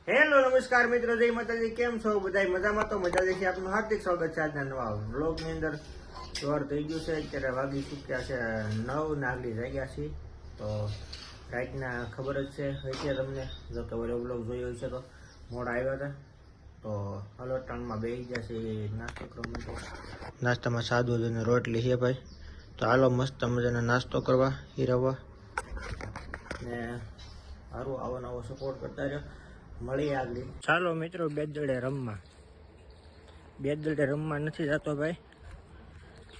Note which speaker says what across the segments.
Speaker 1: Hello નમસ્કાર મિત્રો, જય માતાજી. કેમ છો બધા? મજામાં? તો મજા છે. આપનું હાર્દિક સ્વાગત છે આજના નવા વ્લોગની અંદર. સવાર થઈ ગયું છે, અત્યારે વાગી ચૂક્યા છે 9 નાગલી જાગ્યા છે. તો રાતના ખબર જ છે અત્યારે તમને, જો કે ઓલો વ્લોગ જોયો છે તો મોડા આવ્યા હતા. તો હલોટાણમાં બેસી ગયા છે નાસ્તો કરવા માટે. નાસ્તામાં સાદું અને રોટલી છે ભાઈ. તો હાલો મસ્ત મજાનો નાસ્તો કરવા હીરવવા ને સારું આવો નવો સપોર્ટ કરતા રહ્યો. મળી આગળ. ચાલો મિત્રો, બેદડે રમવા નથી જતો ભાઈ.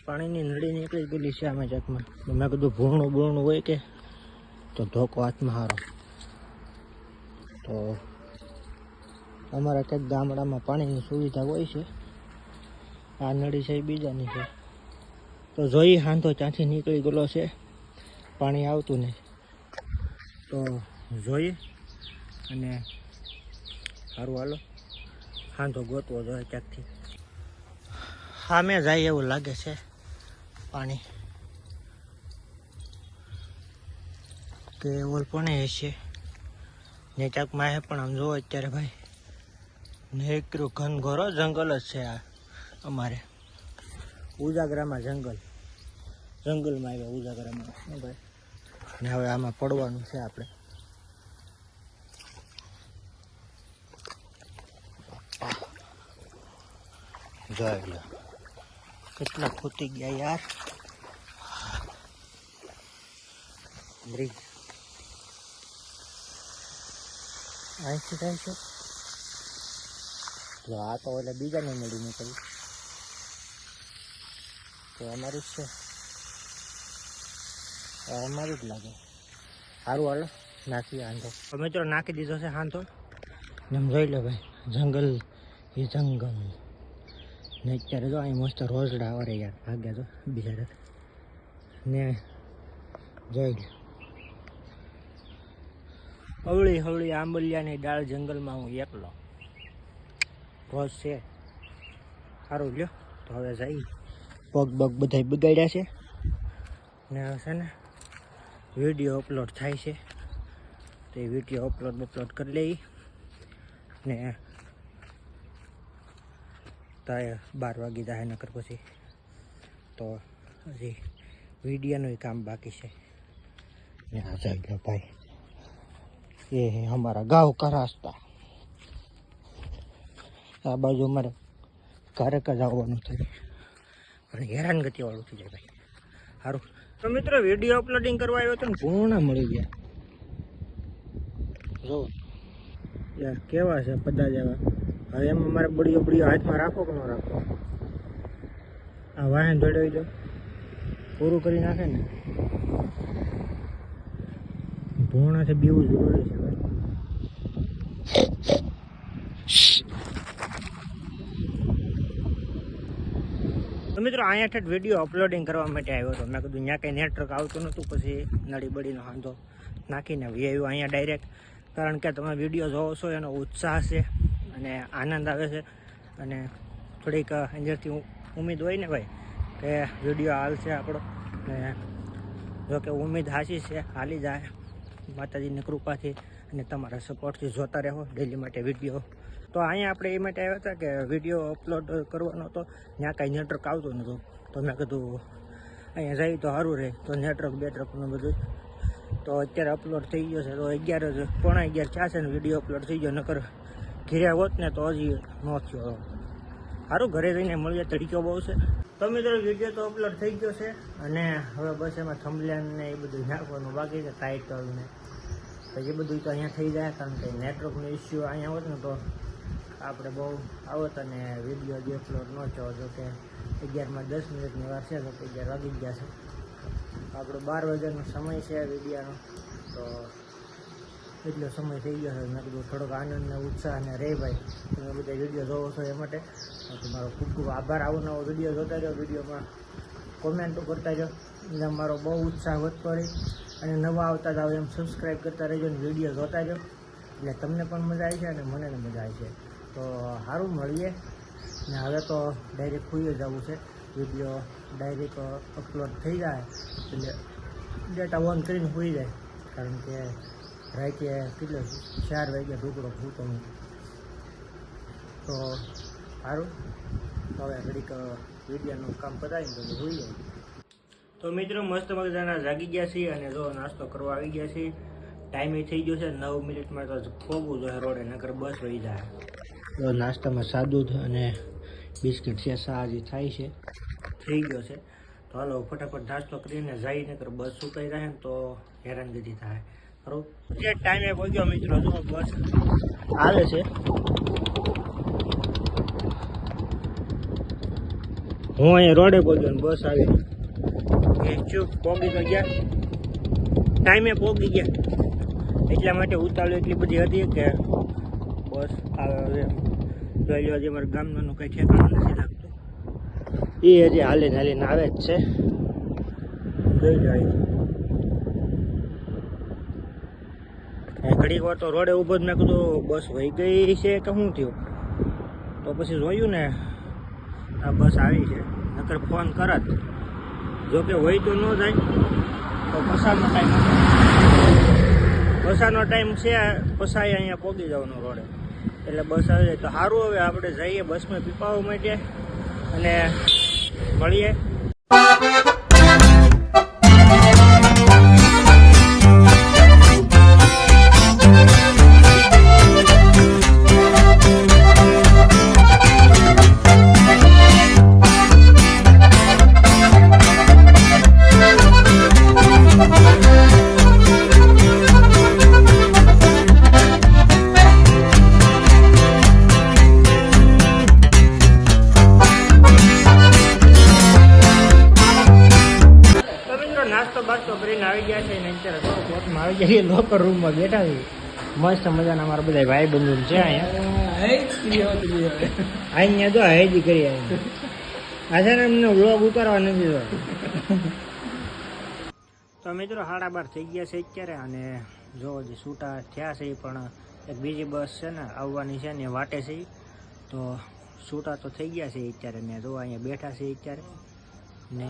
Speaker 1: પાણીની નળી નીકળી ગયેલી છે આમાં જાતમાં. મેં કીધું ભૂરણું હોય કે તો ધોકો હાથમાં હારો. તો અમારા કંઈક ગામડામાં પાણીની સુવિધા હોય છે. આ નળી છે એ બીજાની છે. તો જોઈ હાંધો ત્યાંથી નીકળી ગયેલો છે, પાણી આવતું નહીં. તો જોઈએ અને સારું હાલો હાંધો ગોતવો જોઈએ ક્યાંકથી. સામે જાય એવું લાગે છે પાણી, કે ઓલ પણ હશે ને ક્યાંકમાં હે. પણ આમ જોવો અત્યારે ભાઈ ને એકરું ઘનઘોરો જંગલ જ છે આ. અમારે ઉજાગરામાં જંગલમાં આવ્યા ઉજાગરામાં ભાઈ. ને હવે આમાં પડવાનું છે આપણે. જોઈ લો કેટલા ખૂટી ગયા યાર. બ્રિજ અહીંથી થાય છે. જો આ તો એટલે બીજાને મળી નીકળી, તો અમારું જ છે, અમારું જ લાગે. સારું હાલો નાખીએ હાંધો. મિત્રો નાખી દીધો છે હાંધો. એમ જોઈ લો ભાઈ, જંગલ એ જંગલ ને અત્યારે જો અહીં મસ્ત રોજડા આવરે યાર ભાગ્યા તો બિચારા. ને જોઈ લો હવળી આંબલિયાની ડાળ જંગલમાં હું એકલો. રોજ છે સારું લ્યો. તો હવે જઈ પગ બધા બગાડ્યા છે ને હવે છે ને વિડીયો અપલોડ થાય છે. તો એ વિડીયો અપલોડ કરી લઈ ને તાય 12 વાગી જાય નકર પછી. તો હજી વિડીયોનું કામ બાકી છે. ને આ જઈ લો ભાઈ, ये है हमारा गाँव का रास्ता. આ બાજુ અમારે ઘરે જવાનું થાય પણ હેરાનગતિ વાળું થઈ જાય ભાઈ. સારું તો મિત્રો, વિડીયો અપલોડિંગ કરવા આવ્યો હતો ને પૂર્ણ મળી ગયા. જો યાર કેવા છે પદા જેવા. હવે એમ અમારે બળીઓ હાથમાં રાખો કે ન રાખો. આ વાહન જોડાવી દો, પૂરું કરી નાખે ને. ભૂણાથી બીવું જરૂરી છે ભાઈ. તો મિત્રો અહીંયા ઠેઠ વિડીયો અપલોડિંગ કરવા માટે આવ્યો હતો. મેં કીધું ત્યાં કંઈ નેટવર્ક આવતું નહોતું, પછી નળી બળીનો હાંધો નાખીને આવ્યો અહીંયા ડાયરેક્ટ. કારણ કે તમે વિડીયો જોવો છો એનો ઉત્સાહ છે અને આનંદ આવે છે અને થોડીક અંદરથી ઉમ્મીદ હોય ને ભાઈ કે વિડીયો હાલશે આપણો. ને જો કે ઉમ્મીદ હાચી છે, હાલી જાય માતાજીની કૃપાથી અને તમારા સપોર્ટથી જોતા રહો ડેલી માટે વિડીયો. તો અહીંયા આપણે એ માટે આવ્યા હતા કે વિડીયો અપલોડ કરવાનો હતો, ત્યાં કાંઈ નેટવર્ક આવતું નહોતું. તો મેં કીધું અહીંયા જઈ તો સારું રહે, તો નેટવર્કનું બધું. તો અત્યારે અપલોડ થઈ ગયો છે. તો 11:30 થયા છે ને વિડીયો અપલોડ થઈ ગયો. નકર ઘીર્યા હોત ને તો હજી ન થયો. સારું ઘરે જઈને મળીએ, તડક્યો બહુ છે. તો મિત્રો વિડીયો તો અપલોડ થઈ ગયો છે અને હવે બસ એમાં થંબનેલ ને એ બધું નાખવાનું બાકી છે, ટાઇટલ ને. તો એ બધું તો અહીંયા થઈ જાય, કારણ કે નેટવર્કનો ઇસ્યુ અહીંયા હોત ને તો આપણે બહુ આવત અને વિડીયો જે અપલોડ ન થયો. જો કે 11:10 વાર છે, તો 11 વાગી ગયા છે. આપણો 12 વાગ્યાનો સમય છે વિડીયોનો. તો એટલો સમય થઈ ગયો છે. મેં કીધું થોડોક આનંદ ને ઉત્સાહ ને રે ભાઈ, તમે બધા વિડીયો જોવો છો એ માટે તમારો ખૂબ ખૂબ આભાર. આવો નવો વિડીયો જોતા જાઓ, વિડીયોમાં કોમેન્ટો કરતા જાઓ એટલે મારો બહુ ઉત્સાહ વધતો રહે. અને નવા આવતા જાઓ એમ સબસ્ક્રાઈબ કરતા રહેજો ને વિડીયો જોતા જાઓ, એટલે તમને પણ મજા આવી છે અને મને મજા આવી છે. તો સારું મળીએ ને. હવે તો ડાયરેક્ટ ખુઈ જવું છે. વિડીયો ડાયરેક્ટ અપલોડ થઈ જાય એટલે ડેટા ઓન કરીને ખુઈ જાય, કારણ કે રાતે કેટલો 4 વાગ્યા ઢોકળો ફૂટો હું તો સારું. તો હવે ઘડીક વિડીયોનું કામ પતાવીને તો જોઈ જાય. તો મિત્રો મસ્ત મજાના જાગી ગયા છીએ અને જો નાસ્તો કરવા આવી ગયા છીએ. ટાઈમે થઈ ગયો છે 9 મિનિટમાં તો પોગવું જોઈએ રોડે, નકર બસ વહી જાય. તો નાસ્તામાં સાદું અને બિસ્કિટ છે, સાજી થાય છે, થઈ ગયો છે. તો હાલો ફટાફટ નાસ્તો કરીને જાય, નકર બસ સુકાઈ રહે ને તો હેરાનગતિ થાય. બરોબર, જે ટાઈમે પહોંચ્યો મિત્રો, જો બસ હાલે છે. હું અહીંયા રોડે પહોંચ્યો ને બસ આવી. ચૂપ પોગી તો ગયા, ટાઈમે પોગી ગયા. એટલા માટે ઉતાવળ એટલી બધી હતી કે બસ આવે જોઈ લો. હજી અમારા ગામનું કંઈ ઠેકાણું નથી લાગતું. એ હજી હાલીને હાલીને આવે જ છે. જોઈ જાય ઘડીક વાર તો રોડે ઊભો જ મેં કીધું બસ વહી ગઈ છે કે શું થયું. તો પછી જોયું ને આ બસ આવી છે, નકર ફોન કરત. જોકે હોય તો ન જાય તો પસારનો ટાઈમ છે, પસાઈ અહીંયા પહોંચી જવાનું રોડે. એટલે બસ આવી જાય તો સારું. હવે આપણે જઈએ બસમાં પીપાવવા માટે અને મળીએ. નાસ્તો કરીને આવી ગયા છે ને અત્યારે કોર્ટમાં આવી ગયા છે. લોકર રૂમમાં બેઠા છે. મસ્ત મજાના અમારા બધા ભાઈ બંધુ છે અહીંયા તો હેજી કરી આ છે ને એમને વ્લોગ ઉતારવા નથી તો. તો મિત્રો 12:30 થઈ ગયા છે અત્યારે અને જો હજી છૂટા થયા છે, પણ એક બીજી બસ છે ને આવવાની છે ને વાટે છે. તો છૂટા તો થઈ ગયા છે અત્યારે ને જો અહીંયા બેઠા છે અત્યારે. ને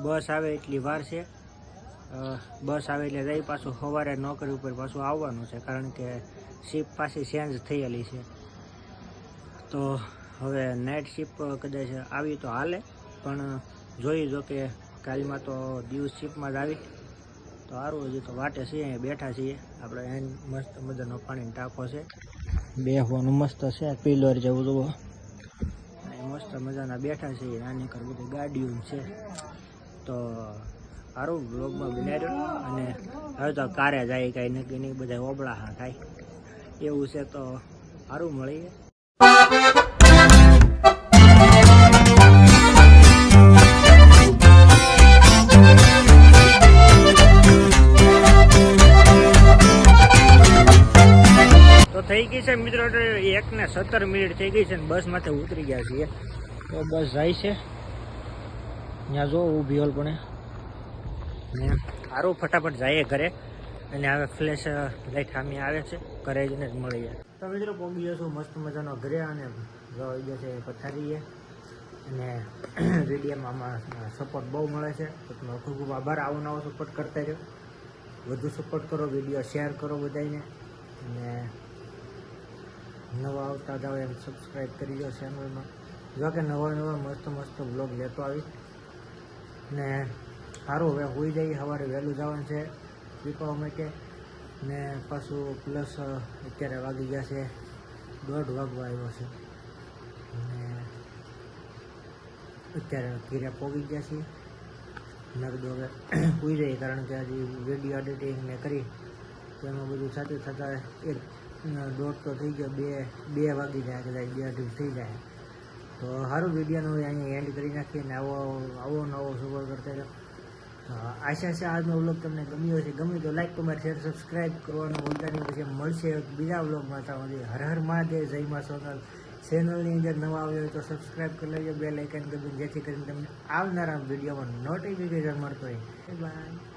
Speaker 1: બસ આવે એટલી વાર છે. બસ આવે એટલે જઈ પાછું સવારે નોકરી ઉપર પાછું આવવાનું છે, કારણ કે શિફ્ટ પાછી ચેન્જ થયેલી છે. તો હવે નાઇટ શિફ્ટ કદાચ આવી તો હાલે, પણ જોઈ જો કે કાલમાં તો દિવસ શિફ્ટમાં જ આવી તો સારું. હજી તો વાટે છીએ, અહીંયા બેઠા છીએ આપણે. એને મસ્ત મજાનો પાણીનો ટાંકો છે, બેસવાનું મસ્ત છે, પિલર જેવું જુઓ. મસ્ત મજાના બેઠા છીએ. આની કર બધી ગાડીઓ છે. તો સારું બ્લોગમાં બનાવ્યો. અને હવે તો કારે જાય કાંઈ નક્કી નહીં, બધા ઓબળા હા થાય એવું છે. તો સારું મળીએ. તો થઈ ગઈ છે મિત્રો 1:17 મિનિટ થઈ ગઈ છે ને બસમાંથી ઉતરી ગયા છીએ. તો બસ જાય છે ત્યાં જો ઊભી હોલ પણ ને સારું ફટાફટ જઈએ ઘરે. અને હવે ફ્લેશ લાઈટ સામે આવે છે, ઘરે જઈને જ મળીએ. તો મિત્રો પહોંચી જશું મસ્ત મજાનો ઘરે અને જઈ જશે પથારીએ. અને વિડીયોમાં આમાં સપોર્ટ બહુ મળે છે, તો તમારો ખૂબ ખૂબ આભાર. આવો નવો સપોર્ટ કરતા રહ્યો, વધુ સપોર્ટ કરો, વિડીયો શેર કરો બધાને. અને નવા આવતા જાઓ એમ સબસ્ક્રાઈબ કરી દો ચેનલમાં. જો કે નવા મસ્ત બ્લોગ લેતો આવીશ. ને સારું હવે હોઈ જઈએ, સવારે વહેલું જવાનું છે પીપાવા માટે. ને પાછું પ્લસ અત્યારે વાગી ગયા છે 1:30 વાગવા આવ્યો છે. અને અત્યારે ઘીરે પહોંચી ગયા છીએ. નકદો હવે હોઈ જઈએ, કારણ કે હજી વિડીયો એડિટિંગ ને કરી તો એમાં બધું સાથે થતાં 1:30 તો થઈ ગયો, 2 વાગી જાય, કદાચ 2:30 થઈ જાય. તો સારું વિડીયોનો અહીંયા એન્ડ કરી નાખીએ ને આવો નવો સપોર્ટ કરતા રહ્યો. આશા છે આજનો વ્લોગ તમને ગમ્યો હશે. ગમે તો લાઈક, કમેન્ટ, શેર, સબસ્ક્રાઈબ કરવાનું ભૂલતા નહીં. પછી મળશે બીજા વ્લોગમાં. ત્યાં હર હર મહાદેવ, જય મા સોનલ. ચેનલની અંદર નવા આવ્યો હોય તો સબસ્ક્રાઈબ કરી લેજો, બેલ આઇકન દબાવીને, જેથી કરીને તમને આવનારા વિડીયોમાં નોટિફિકેશન મળતો હોય. બાય.